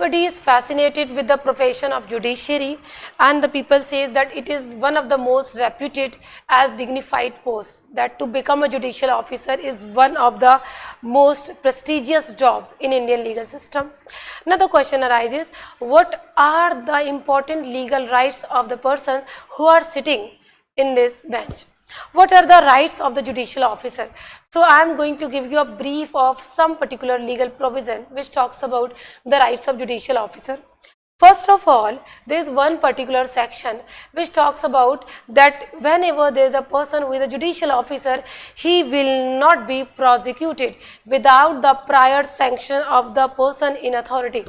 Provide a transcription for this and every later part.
Everybody is fascinated with the profession of judiciary, and the people says that it is one of the most reputed as dignified posts, that to become a judicial officer is one of the most prestigious job in Indian legal system. Now the question arises, what are the important legal rights of the persons who are sitting in this bench? What are the rights of the judicial officer? So I am going to give you a brief of some particular legal provision which talks about the rights of judicial officer. First of all, there is one particular section which talks about that whenever there is a person who is a judicial officer, he will not be prosecuted without the prior sanction of the person in authority.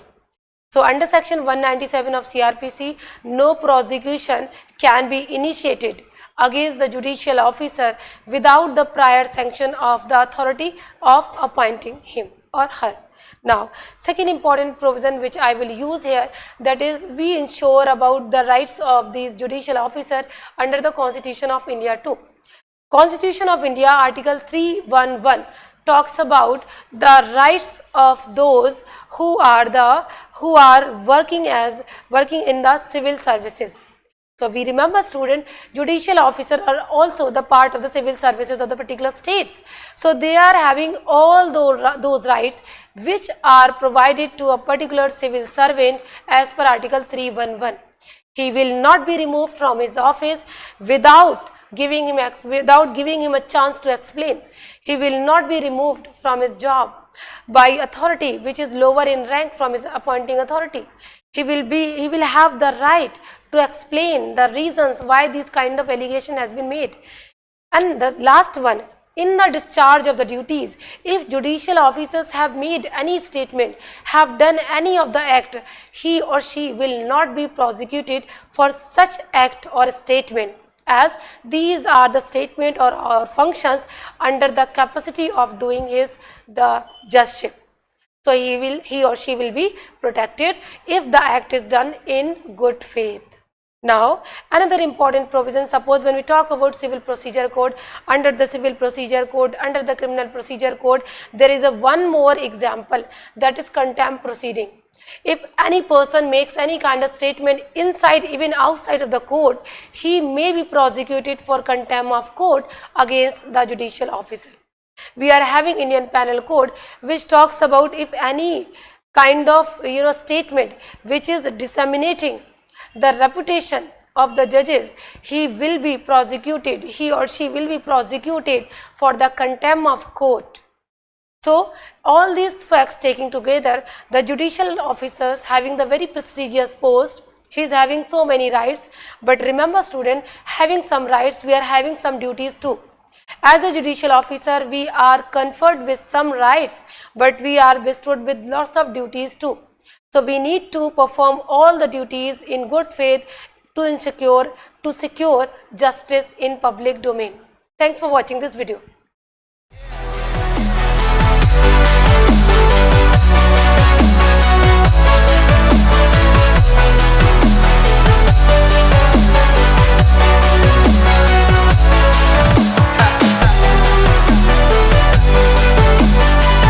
So under section 197 of CRPC, no prosecution can be initiated against the judicial officer without the prior sanction of the authority of appointing him or her. Now, second important provision which I will use here, that is we ensure about the rights of these judicial officer under the Constitution of India too. Constitution of India article 311 talks about the rights of those who are working in the civil services. So we remember student, judicial officers are also the part of the civil services of the particular states. So they are having all those rights which are provided to a particular civil servant as per article 311. He will not be removed from his office without giving him a chance to explain. He will not be removed from his job by authority which is lower in rank from his appointing authority. He will have the right to explain the reasons why this kind of allegation has been made. And the last one, in the discharge of the duties, if judicial officers have made any statement, have done any of the act, he or she will not be prosecuted for such act or statement, as these are the statement or functions under the capacity of doing the judgeship. So he or she will be protected if the act is done in good faith. Now, another important provision, suppose when we talk about civil procedure code, under the civil procedure code, under the criminal procedure code, there is one more example, that is contempt proceeding. If any person makes any kind of statement inside even outside of the court, he may be prosecuted for contempt of court against the judicial officer. We are having Indian Penal Code which talks about if any kind of statement which is disseminating the reputation of the judges, he will be prosecuted, he or she will be prosecuted for the contempt of court. So all these facts taken together, the judicial officers having the very prestigious post, he is having so many rights, but remember student, having some rights, we are having some duties too. As a judicial officer, we are conferred with some rights, but we are bestowed with lots of duties too. So we need to perform all the duties in good faith to secure justice in public domain. Thanks for watching this video.